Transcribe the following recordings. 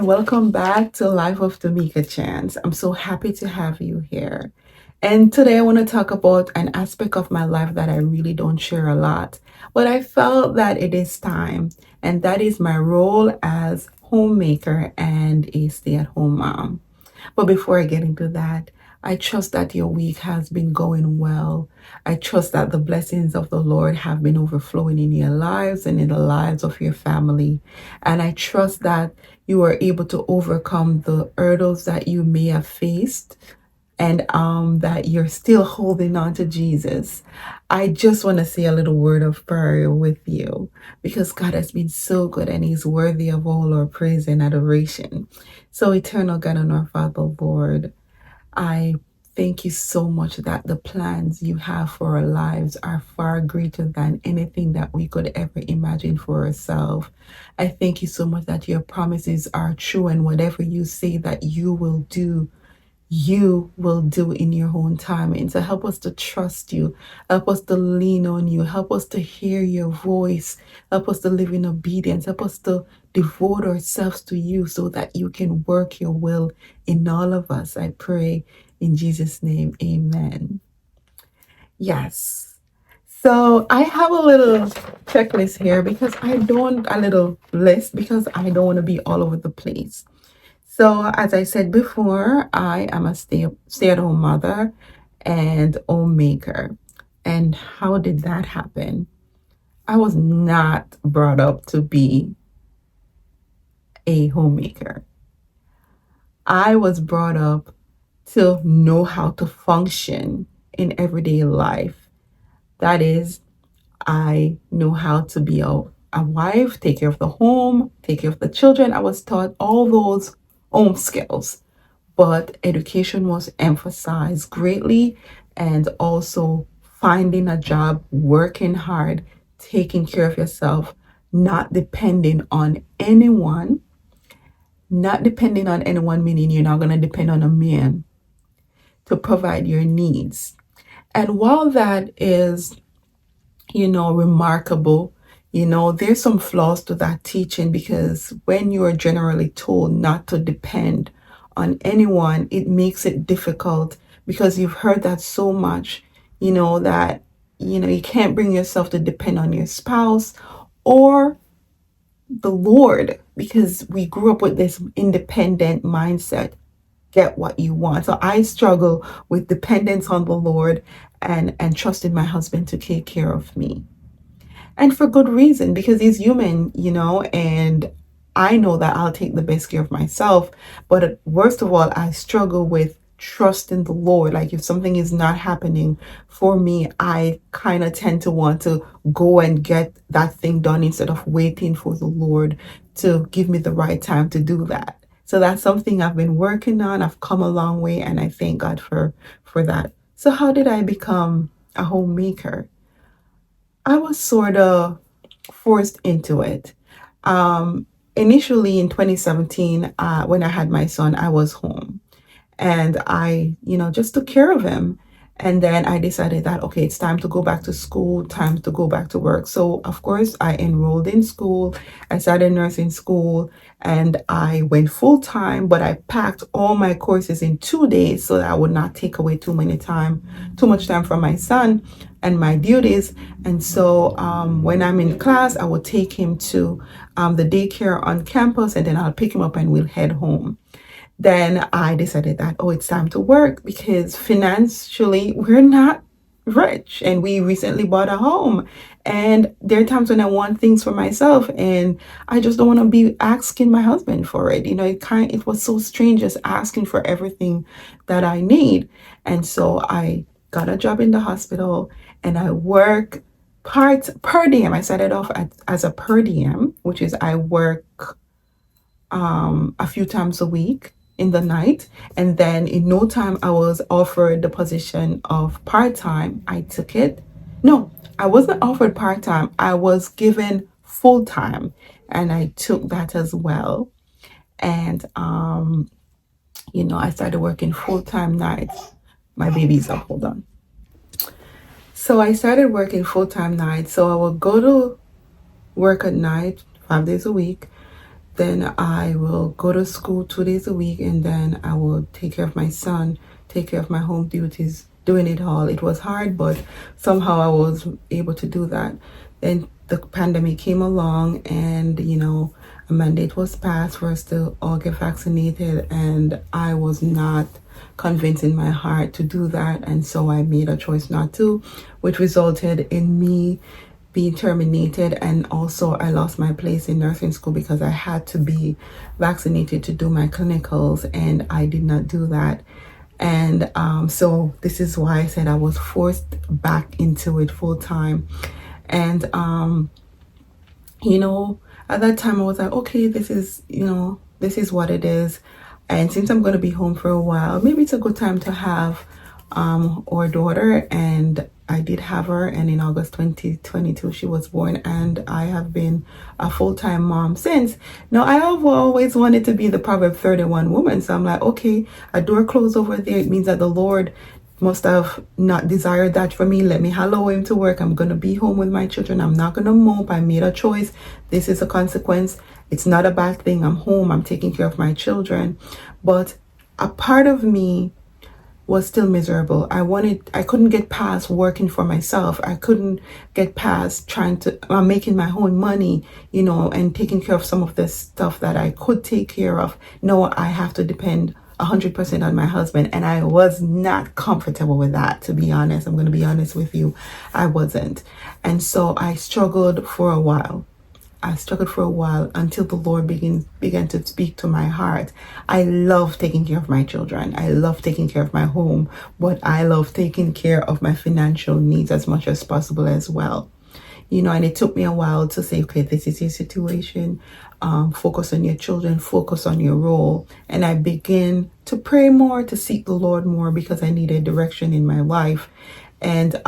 and welcome back to Life of Tamika Chance. I'm so happy to have you here. And today I want to talk about an aspect of my life that I really don't share a lot, but I felt that it is time, and that is my role as homemaker and a stay-at-home mom. But before I get into that, I trust that your week has been going well. I trust that the blessings of the Lord have been overflowing in your lives and in the lives of your family. And I trust that you are able to overcome the hurdles that you may have faced and that you're still holding on to Jesus. I just want to say a little word of prayer with you because God has been so good and He's worthy of all our praise and adoration. So, eternal God and our Father, Lord, I thank you so much that the plans you have for our lives are far greater than anything that we could ever imagine for ourselves. I thank you so much that your promises are true, and whatever you say that you will do in your own time. And so help us to trust you, help us to lean on you, help us to hear your voice, help us to live in obedience, help us to devote ourselves to you so that you can work your will in all of us. I pray in Jesus' name, amen. Yes. So I have a little checklist here because a little list because I don't want to be all over the place. So, as I said before, I am a stay-at-home mother and homemaker. And how did that happen? I was not brought up to be a homemaker. I was brought up to know how to function in everyday life. That is, I know how to be a wife, take care of the home, take care of the children. I was taught all those home skills, but education was emphasized greatly, and also finding a job, working hard, taking care of yourself, not depending on anyone, meaning you're not going to depend on a man to provide your needs. And while that is, remarkable, there's some flaws to that teaching because when you are generally told not to depend on anyone, it makes it difficult because you've heard that so much, that, you can't bring yourself to depend on your spouse or the Lord because we grew up with this independent mindset. Get what you want. So I struggle with dependence on the Lord and trusting my husband to take care of me. And for good reason, because he's human, and I know that I'll take the best care of myself. But worst of all, I struggle with trusting the Lord. Like if something is not happening for me, I kind of tend to want to go and get that thing done instead of waiting for the Lord to give me the right time to do that. So that's something I've been working on. I've come a long way, and I thank God for that. So how did I become a homemaker? I was sort of forced into it. Um, Initially in 2017, when I had my son, I was home and I, just took care of him. And then I decided that, okay, it's time to go back to school, time to go back to work. So, of course, I enrolled in school. I started nursing school and I went full time, but I packed all my courses in 2 days so that I would not take away too much time from my son and my duties. And so when I'm in class, I will take him to the daycare on campus and then I'll pick him up and we'll head home. Then I decided that, oh, it's time to work because financially we're not rich and we recently bought a home. And there are times when I want things for myself and I just don't want to be asking my husband for it. It was so strange just asking for everything that I need. And so I got a job in the hospital and I work part per diem. I started off as a per diem, which is I work a few times a week in the night. And then in no time, I was offered the position of part-time. I took it. No, I wasn't offered part-time. I was given full-time and I took that as well. And, I started working full-time nights. My baby's up, hold on. So I started working full-time nights. So I would go to work at night, 5 days a week, Then I will go to school 2 days a week, and then I will take care of my son, take care of my home duties, doing it all. It was hard, but somehow I was able to do that. Then the pandemic came along, and a mandate was passed for us to all get vaccinated, and I was not convinced in my heart to do that, and so I made a choice not to, which resulted in me being terminated, and also I lost my place in nursing school because I had to be vaccinated to do my clinicals, and I did not do that. And so this is why I said I was forced back into it full time. And at that time I was like, okay, this is what it is. And since I'm going to be home for a while, maybe it's a good time to have our daughter. And I did have her, and in August 2022 she was born, and I have been a full-time mom since. Now, I have always wanted to be the Proverb 31 woman, so I'm like, okay, a door closed over there, it means that the Lord must have not desired that for me. Let me allow him to work. I'm going to be home with my children. I'm not going to mope. I made a choice. This is a consequence. It's not a bad thing. I'm home. I'm taking care of my children. But a part of me was still miserable. I couldn't get past working for myself. I couldn't get past making my own money, and taking care of some of the stuff that I could take care of. No, I have to depend 100% on my husband, and I was not comfortable with that, to be honest. I'm going to be honest with you. I wasn't. And so I struggled for a while. Until the Lord began to speak to my heart. I love taking care of my children. I love taking care of my home, but I love taking care of my financial needs as much as possible as well. And it took me a while to say, okay, this is your situation. Focus on your children, focus on your role. And I began to pray more, to seek the Lord more, because I needed direction in my life. And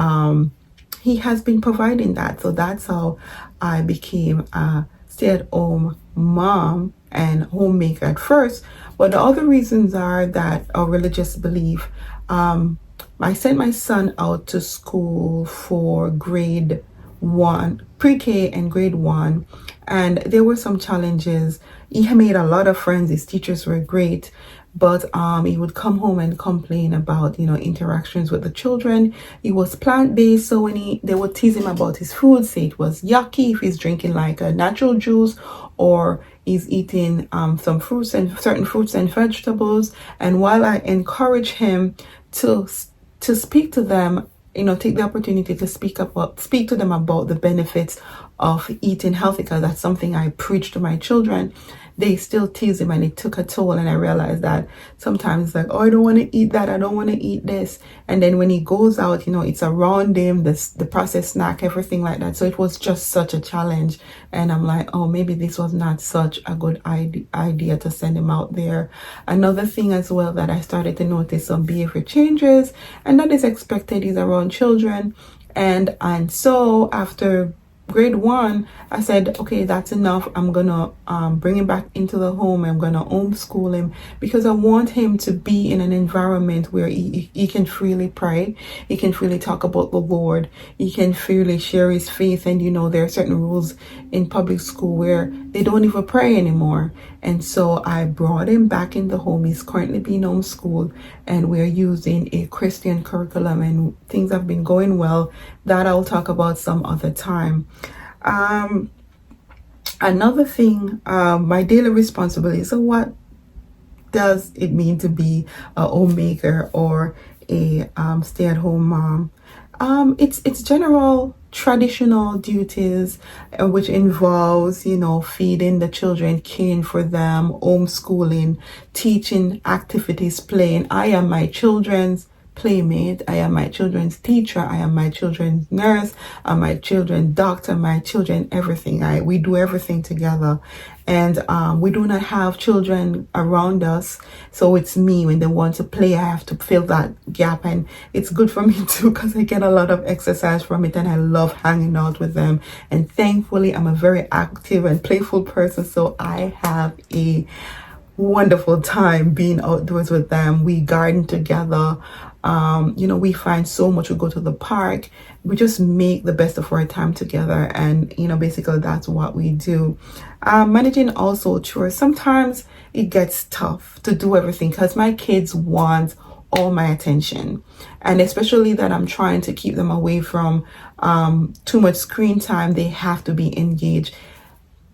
he has been providing that. So that's how I became a stay-at-home mom and homemaker at first. But the other reasons are that our religious belief. I sent my son out to school for grade 1, pre-K and grade 1. And there were some challenges. He made a lot of friends. His teachers were great. But he would come home and complain about, interactions with the children. He was plant-based, so they would tease him about his food, say it was yucky if he's drinking like a natural juice, or he's eating some fruits and certain fruits and vegetables. And while I encourage him to speak to them, take the opportunity to speak to them about the benefits of eating healthy, because that's something I preach to my children, they still tease him, and it took a toll. And I realized that sometimes it's like, oh, I don't want to eat that, I don't want to eat this. And then when he goes out, it's around him, the processed snack, everything like that. So it was just such a challenge. And I'm like, oh, maybe this was not such a good idea to send him out there. Another thing as well that I started to notice some behavior changes, and that is expected, is around children. And so after grade 1, I said, okay, that's enough. I'm gonna bring him back into the home. I'm gonna homeschool him, because I want him to be in an environment where he can freely pray, he can freely talk about the Lord, he can freely share his faith. And there are certain rules in public school where they don't even pray anymore. And so I brought him back in the home. He's currently being homeschooled, and we're using a Christian curriculum, and things have been going well. That I'll talk about some other time. Another thing, my daily responsibility. So what does it mean to be a homemaker or a stay-at-home mom? It's general traditional duties, which involves, feeding the children, caring for them, homeschooling, teaching activities, playing. I am my children's playmate, I am my children's teacher, I am my children's nurse, I'm my children's doctor, my children, everything. We do everything together. And we do not have children around us, so it's me. When they want to play, I have to fill that gap, and it's good for me too, because I get a lot of exercise from it, and I love hanging out with them. And thankfully, I'm a very active and playful person, so I have a wonderful time being outdoors with them. We garden together. We find so much. We go to the park. We just make the best of our time together. And, basically that's what we do. Managing also chores. Sometimes it gets tough to do everything because my kids want all my attention, and especially that I'm trying to keep them away from too much screen time. They have to be engaged.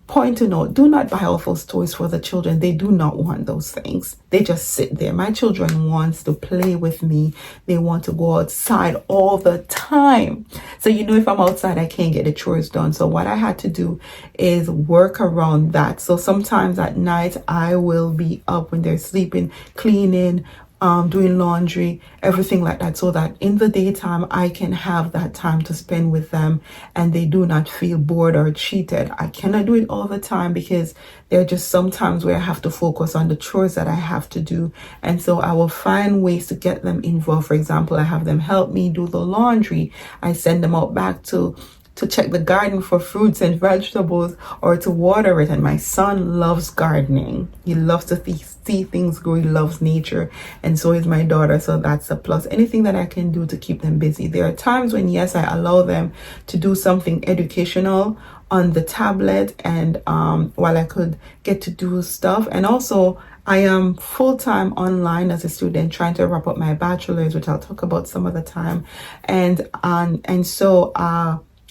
Point to note, do not buy all those toys for the children. They do not want those things. They just sit there. My children want to play with me. They want to go outside all the time. So, if I'm outside, I can't get the chores done. So what I had to do is work around that. So sometimes at night, I will be up when they're sleeping, cleaning, doing laundry, everything like that, so that in the daytime I can have that time to spend with them and they do not feel bored or cheated. I cannot do it all the time because there are just some times where I have to focus on the chores that I have to do. And so I will find ways to get them involved. For example, I have them help me do the laundry. I send them out back to check the garden for fruits and vegetables or to water it. And my son loves gardening. He loves to see things grow. He loves nature. And so is my daughter. So that's a plus. Anything that I can do to keep them busy. There are times when, yes, I allow them to do something educational on the tablet and while I could get to do stuff. And also I am full-time online as a student trying to wrap up my bachelor's, which I'll talk about some other time. And so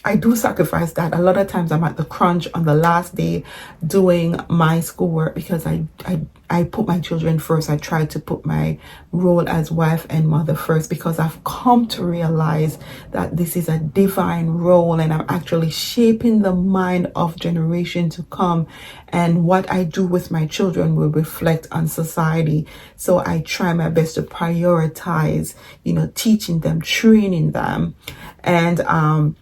I do sacrifice that. A lot of times I'm at the crunch on the last day doing my schoolwork because I put my children first. I try to put my role as wife and mother first because I've come to realize that this is a divine role and I'm actually shaping the mind of generation to come. And what I do with my children will reflect on society. So I try my best to prioritize, teaching them, training them. And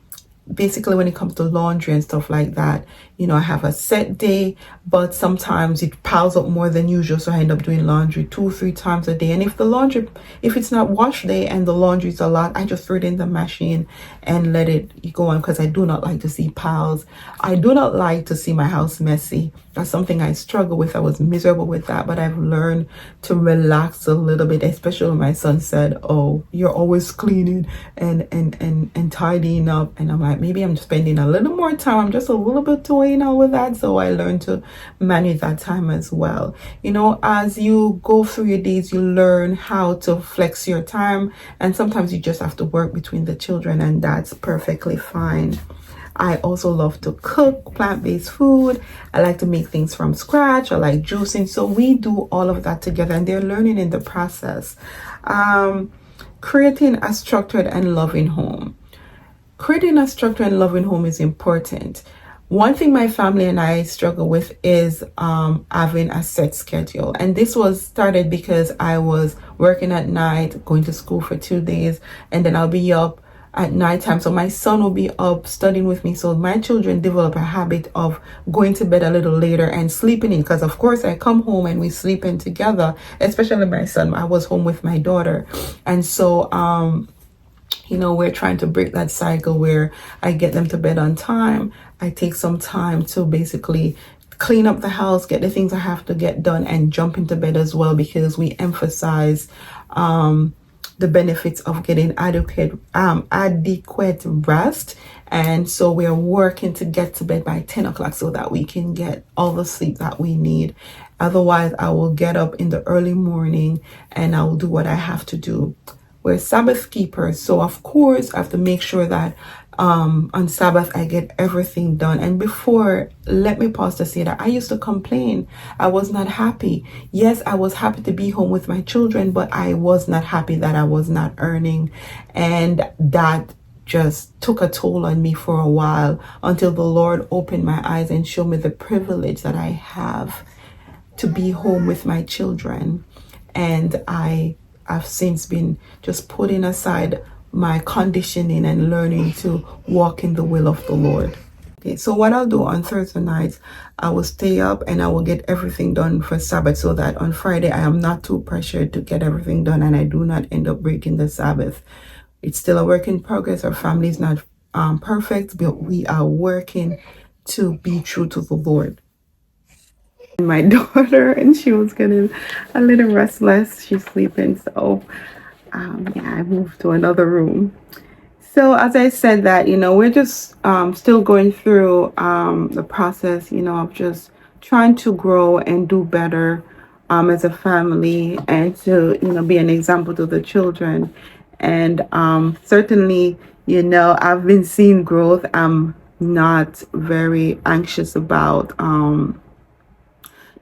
basically when it comes to laundry and stuff like that, I have a set day, but sometimes it piles up more than usual. So I end up doing laundry 2-3 times a day. And if it's not wash day and the laundry is a lot, I just throw it in the machine and let it go on because I do not like to see piles. I do not like to see my house messy. That's something I struggle with. I was miserable with that, but I've learned to relax a little bit, especially when my son said, "Oh, you're always cleaning and tidying up." And I'm like, maybe I'm spending a little more time. I'm just a little bit toying with that. So I learned to manage that time as well. As you go through your days, you learn how to flex your time. And sometimes you just have to work between the children, and that's perfectly fine. I also love to cook plant-based food. I like to make things from scratch. I like juicing. So we do all of that together and they're learning in the process. Creating a structured and loving home. Creating a structured and loving home is important. One thing my family and I struggle with is having a set schedule. And this was started because I was working at night, going to school for 2 days, and then I'll be up at nighttime. So my son will be up studying with me. So my children develop a habit of going to bed a little later and sleeping in. Because of course I come home and we sleep in together, especially my son. I was home with my daughter. And so, we're trying to break that cycle where I get them to bed on time. I take some time to basically clean up the house, get the things I have to get done, and jump into bed as well because we emphasize the benefits of getting adequate rest. And so we're working to get to bed by 10 o'clock so that we can get all the sleep that we need. Otherwise, I will get up in the early morning and I will do what I have to do. We're Sabbath keepers, so of course I have to make sure that on Sabbath I get everything done. And before, let me pause to say that I used to complain. I was not happy. Yes, I was happy to be home with my children, but I was not happy that I was not earning. And that just took a toll on me for a while until the Lord opened my eyes and showed me the privilege that I have to be home with my children. And I've since been just putting aside my conditioning and learning to walk in the will of the Lord. Okay, so what I'll do on Thursday nights, I will stay up and I will get everything done for Sabbath so that on Friday I am not too pressured to get everything done and I do not end up breaking the Sabbath. It's still a work in progress. Our family is not perfect, but we are working to be true to the Lord. my daughter, and she was getting a little restless. She's sleeping, so yeah, I moved to another room. So as I said that, we're just still going through the process, of just trying to grow and do better as a family, and to, be an example to the children. And certainly, I've been seeing growth. I'm not very anxious about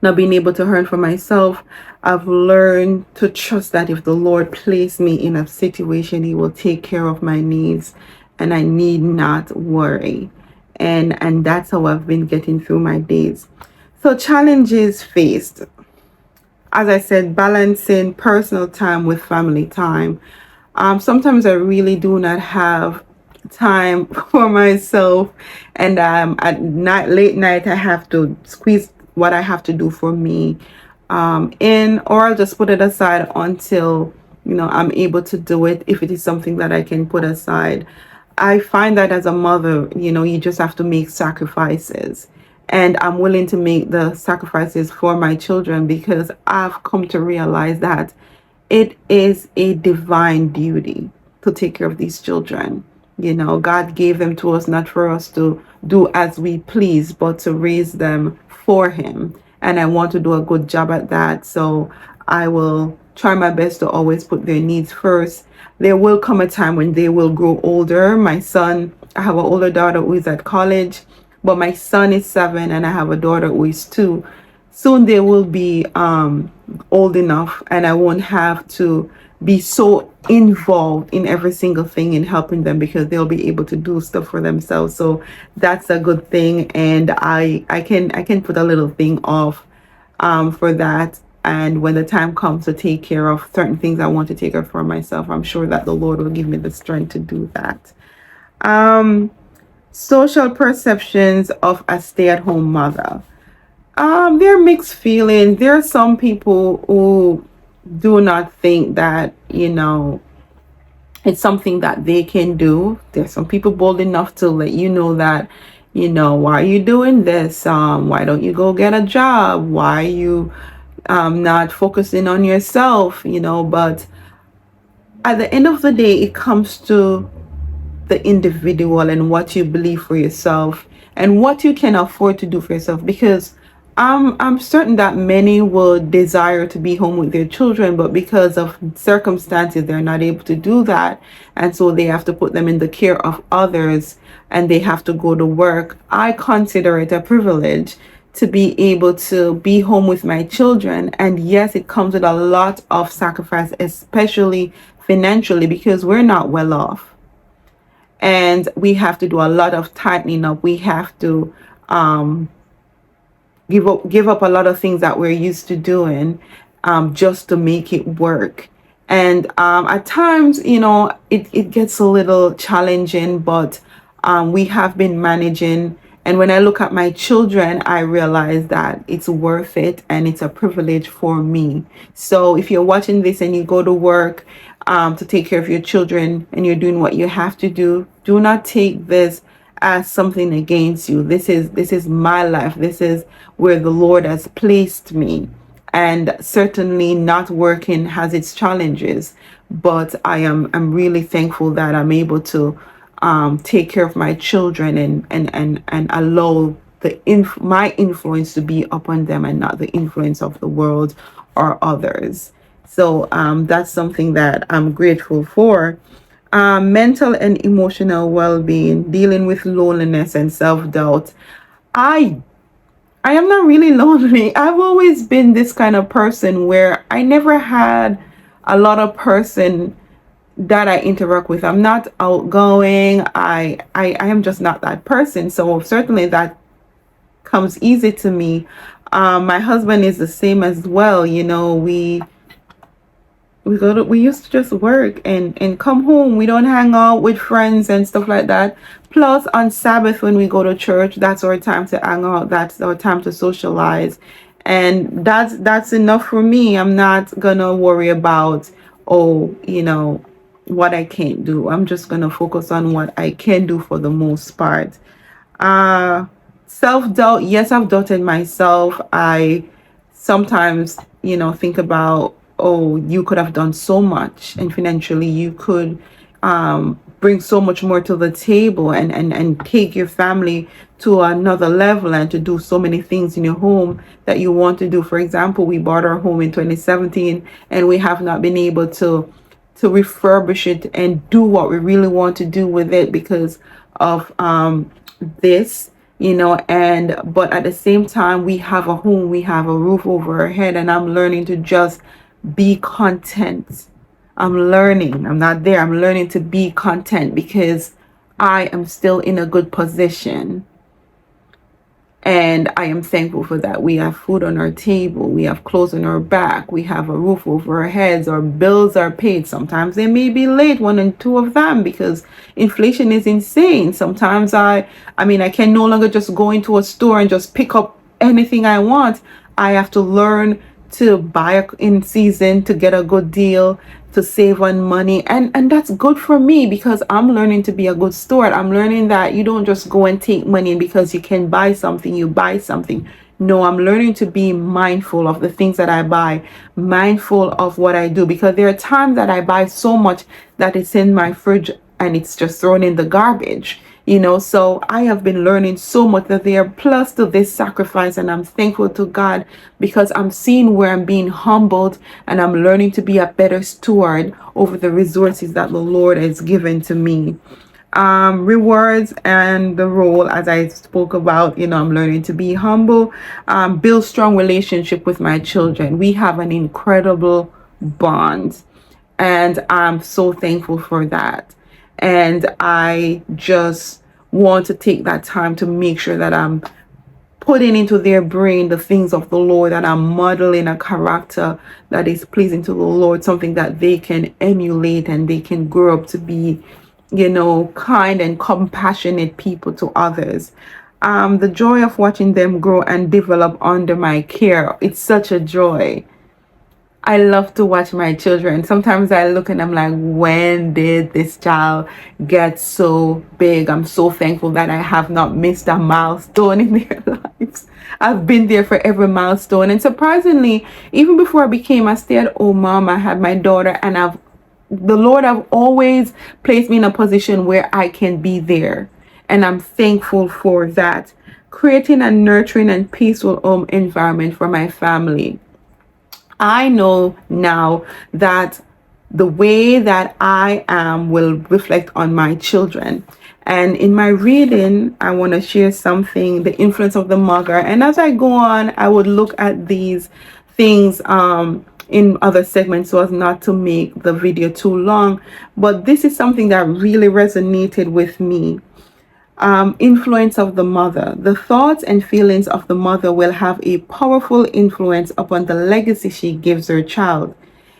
not being able to earn for myself. I've learned to trust that if the Lord placed me in a situation, He will take care of my needs, and I need not worry. And that's how I've been getting through my days. So challenges faced, as I said, balancing personal time with family time. Sometimes I really do not have time for myself, and at night, late night, I have to squeeze what I have to do for me in, or I'll just put it aside until I'm able to do it, if it is something that I can put aside. I find that as a mother, you just have to make sacrifices. And I'm willing to make the sacrifices for my children, because I've come to realize that it is a divine duty to take care of these children. God gave them to us not for us to do as we please, but to raise them for Him. And I want to do a good job at that. So I will try my best to always put their needs first. There will come a time when they will grow older. My son, I have an older daughter who is at college, but my son is 7 and I have a daughter who is 2. Soon they will be old enough, and I won't have to be so involved in every single thing in helping them, because they'll be able to do stuff for themselves. So that's a good thing, and I can put a little thing off for that. And when the time comes to take care of certain things I want to take care of for myself, I'm sure that the Lord will give me the strength to do that. Social perceptions of a stay-at-home mother. There are mixed feelings. There are some people who do not think that, it's something that they can do. There's some people bold enough to let you know that, why are you doing this? Why don't you go get a job? Why are you not focusing on yourself? But at the end of the day, it comes to the individual and what you believe for yourself and what you can afford to do for yourself, because I'm certain that many would desire to be home with their children, but because of circumstances they're not able to do that, and so they have to put them in the care of others, and they have to go to work. I consider it a privilege to be able to be home with my children, and yes, it comes with a lot of sacrifice, especially financially, because we're not well off, and we have to do a lot of tightening up. We have to give up a lot of things that we're used to doing, just to make it work. And at times, it gets a little challenging, but we have been managing. And when I look at my children, I realize that it's worth it, and it's a privilege for me. So if you're watching this and you go to work to take care of your children, and you're doing what you have to do, do not take this as something against you. This is my life. This is where the Lord has placed me. And certainly not working has its challenges, but I'm really thankful that I'm able to take care of my children, and allow my influence to be upon them, and not the influence of the world or others. So that's something that I'm grateful for. Mental and emotional well-being, dealing with loneliness and self-doubt. I am not really lonely. I've always been this kind of person where I never had a lot of person that I interact with. I'm not outgoing. I am just not that person. So certainly that comes easy to me. My husband is the same as well. We used to just work and come home. We don't hang out with friends and stuff like that. Plus on Sabbath, when we go to church, that's our time to hang out. That's our time to socialize. And that's enough for me. I'm not gonna worry about, oh, what I can't do. I'm just gonna focus on what I can do for the most part. Self-doubt, yes, I've doubted myself. I sometimes, think about, oh, you could have done so much, and financially you could bring so much more to the table, and take your family to another level, and to do so many things in your home that you want to do. For example, we bought our home in 2017, and we have not been able to refurbish it and do what we really want to do with it because of this, and but at the same time, we have a home, we have a roof over our head, and I'm learning to just be content. I'm not there, I'm learning to be content because I am still in a good position. And I am thankful for that. We have food on our table. We have clothes on our back. We have a roof over our heads. Our bills are paid. Sometimes they may be late, one and two of them, because inflation is insane. Sometimes I can no longer just go into a store and just pick up anything I want. I have to learn to buy in season, to get a good deal, to save on money, and that's good for me because I'm learning to be a good steward. I'm learning that you don't just go and take money, and because you can buy something, you buy something. No, I'm learning to be mindful of the things that I buy, mindful of what I do, because there are times that I buy so much that it's in my fridge and it's just thrown in the garbage. So I have been learning so much that there are plus to this sacrifice, and I'm thankful to God because I'm seeing where I'm being humbled, and I'm learning to be a better steward over the resources that the Lord has given to me. Rewards and the role, as I spoke about, I'm learning to be humble, build strong relationship with my children. We have an incredible bond, and I'm so thankful for that. And I just want to take that time to make sure that I'm putting into their brain the things of the Lord, that I'm modeling a character that is pleasing to the Lord, something that they can emulate and they can grow up to be, kind and compassionate people to others. The joy of watching them grow and develop under my care, it's such a joy. I love to watch my children. Sometimes I look and I'm like, when did this child get so big? I'm so thankful that I have not missed a milestone in their lives. I've been there for every milestone. And surprisingly, even before I became a stay-at-home mom, I had my daughter, and the Lord have always placed me in a position where I can be there. And I'm thankful for that. Creating a nurturing and peaceful home environment for my family. I know now that the way that I am will reflect on my children. And in my reading, I want to share something, the influence of the mother. And as I go on, I would look at these things in other segments so as not to make the video too long. But this is something that really resonated with me. Influence of the mother. The thoughts and feelings of the mother will have a powerful influence upon the legacy she gives her child.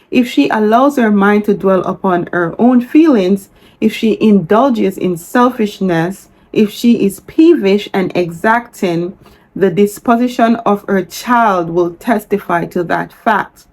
If she allows her mind to dwell upon her own feelings, if she indulges in selfishness, if she is peevish and exacting, the disposition of her child will testify to that fact.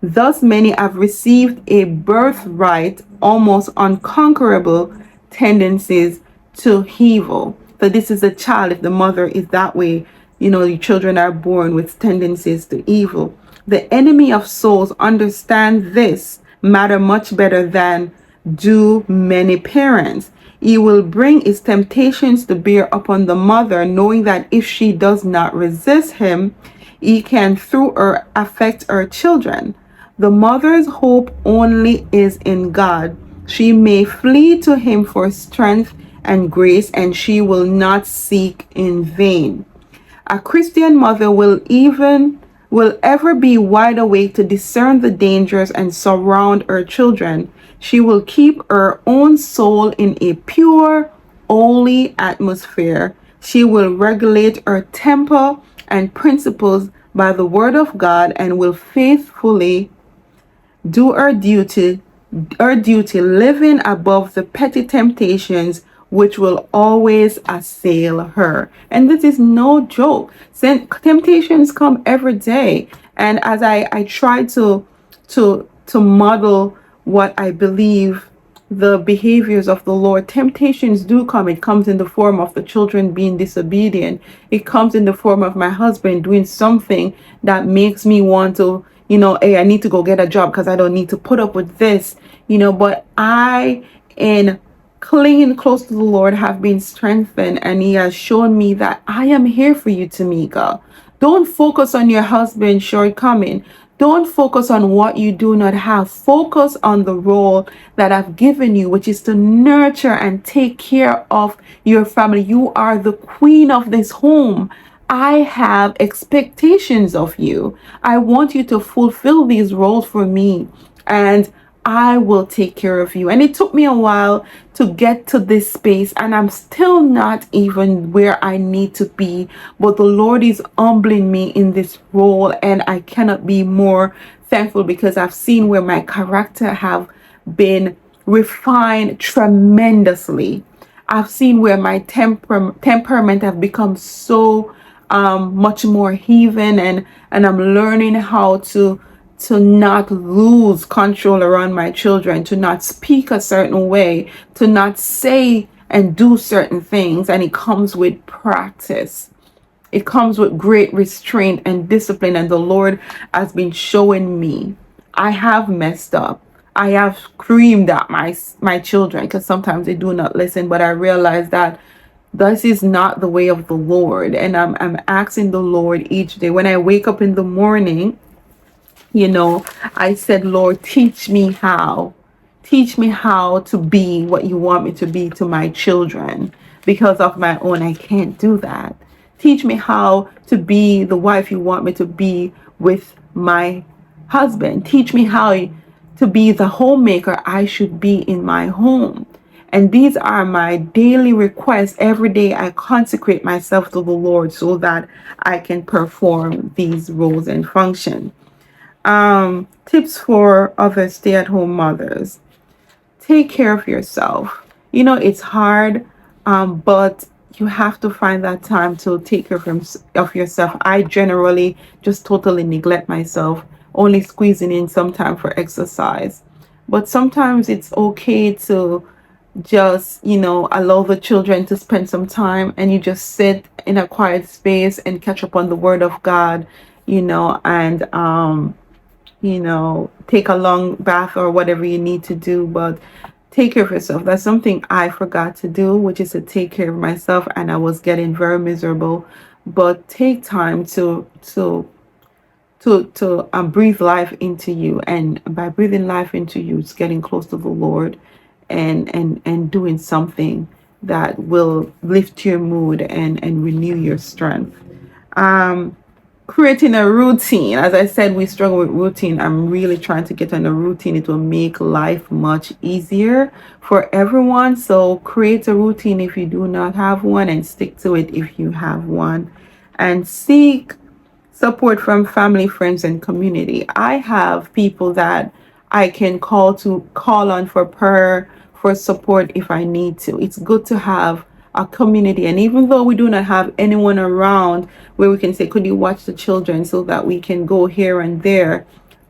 Thus, many have received a birthright, almost unconquerable tendencies to evil. So this is a child. If the mother is that way, the children are born with tendencies to evil. The enemy of souls understand this matter much better than do many parents. He will bring his temptations to bear upon the mother, knowing that if she does not resist him, he can through her affect her children. The mother's hope only is in God. She may flee to him for strength and grace, and she will not seek in vain. A Christian mother will ever be wide awake to discern the dangers and surround her children. She will keep her own soul in a pure, holy atmosphere. She will regulate her temper and principles by the word of God, and will faithfully do her duty, living above the petty temptations which will always assail her. And this is no joke. Temptations come every day. And as I try to model what I believe the behaviors of the Lord. Temptations do come. It comes in the form of the children being disobedient. It comes in the form of my husband doing something that makes me want to, hey, I need to go get a job because I don't need to put up with this, but in clinging close to the Lord, have been strengthened, and He has shown me that I am here for you, Tamika. Don't focus on your husband's shortcoming. Don't focus on what you do not have. Focus on the role that I've given you, which is to nurture and take care of your family. You are the queen of this home. I have expectations of you. I want you to fulfill these roles for me, and I will take care of you. And it took me a while to get to this space, and I'm still not even where I need to be. But the Lord is humbling me in this role, and I cannot be more thankful because I've seen where my character have been refined tremendously. I've seen where my temperament have become so much more even, and I'm learning how to not lose control around my children, to not speak a certain way, to not say and do certain things. And it comes with practice. It comes with great restraint and discipline. And the Lord has been showing me I have messed up. I have screamed at my children because sometimes they do not listen. But I realize that this is not the way of the Lord. And I'm asking the Lord each day when I wake up in the morning, I said, Lord, teach me how. Teach me how to be what you want me to be to my children. Because of my own, I can't do that. Teach me how to be the wife you want me to be with my husband. Teach me how to be the homemaker I should be in my home. And these are my daily requests. Every day I consecrate myself to the Lord so that I can perform these roles and functions. Tips for other stay-at-home mothers. Take care of yourself. It's hard, but you have to find that time to take care of yourself. I generally just totally neglect myself, only squeezing in some time for exercise. But sometimes it's okay to just, allow the children to spend some time, and you just sit in a quiet space and catch up on the Word of God, and take a long bath or whatever you need to do, but take care of yourself. That's something I forgot to do, which is to take care of myself, and I was getting very miserable. But take time to breathe life into you, and by breathing life into you, it's getting close to the Lord, and doing something that will lift your mood and renew your strength. Creating a routine. As I said, we struggle with routine. I'm really trying to get on a routine. It will make life much easier for everyone. So create a routine if you do not have one, and stick to it if you have one. And seek support from family, friends, and community. I have people that I can call on for prayer, for support if I need to. It's good to have a community. And even though we do not have anyone around where we can say, could you watch the children, so that we can go here and there,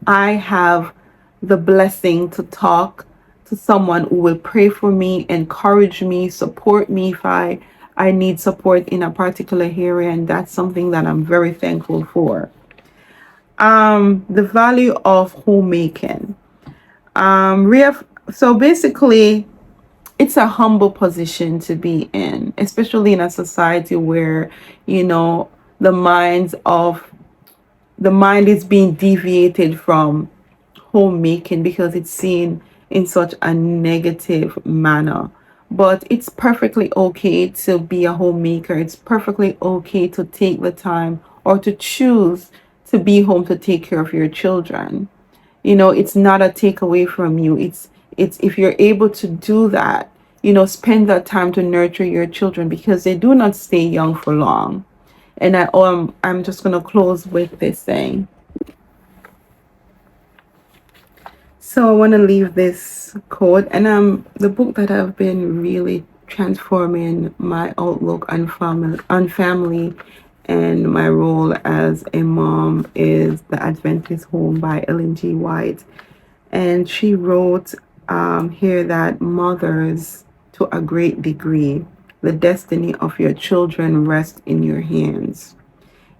I have the blessing to talk to someone who will pray for me, encourage me, support me if I need support in a particular area. And that's something that I'm very thankful for. The value of homemaking. So basically, it's a humble position to be in, especially in a society where, the the mind is being deviated from homemaking because it's seen in such a negative manner. But it's perfectly okay to be a homemaker. It's perfectly okay to take the time or to choose to be home to take care of your children. It's not a takeaway from you. It's if you're able to do that, spend that time to nurture your children, because they do not stay young for long. And I'm just gonna close with this thing. So I want to leave this quote, and the book that have been really transforming my outlook on family and my role as a mom is The Adventist Home by Ellen G. White. And she wrote here that mothers, to a great degree, the destiny of your children rests in your hands.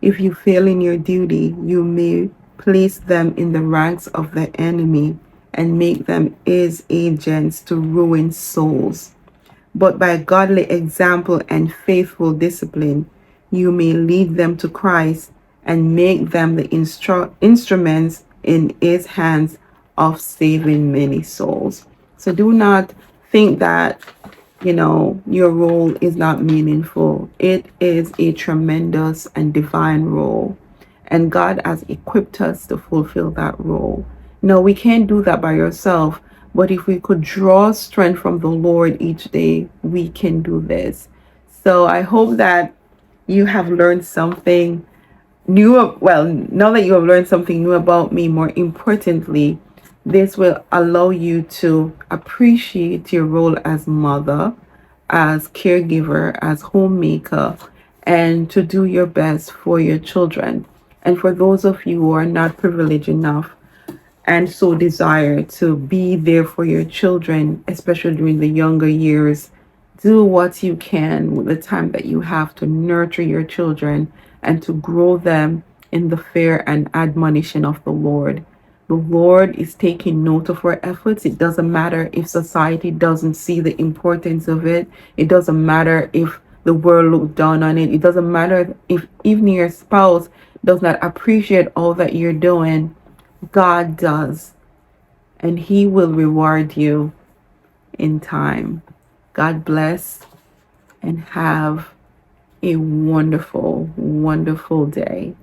If you fail in your duty, you may place them in the ranks of the enemy and make them his agents to ruin souls. But by godly example and faithful discipline, you may lead them to Christ and make them the instruments in his hands of saving many souls. So do not think that, your role is not meaningful. It is a tremendous and divine role. And God has equipped us to fulfill that role. No, we can't do that by yourself. But if we could draw strength from the Lord each day, we can do this. So I hope that you have learned something new. Well, now that you have learned something new about me, more importantly, this will allow you to appreciate your role as mother, as caregiver, as homemaker, and to do your best for your children. And for those of you who are not privileged enough and so desire to be there for your children, especially during the younger years, do what you can with the time that you have to nurture your children and to grow them in the fear and admonition of the Lord. The Lord is taking note of our efforts. It doesn't matter if society doesn't see the importance of it. It doesn't matter if the world looks down on it. It doesn't matter if even your spouse does not appreciate all that you're doing. God does, and He will reward you in time. God bless and have a wonderful, wonderful day.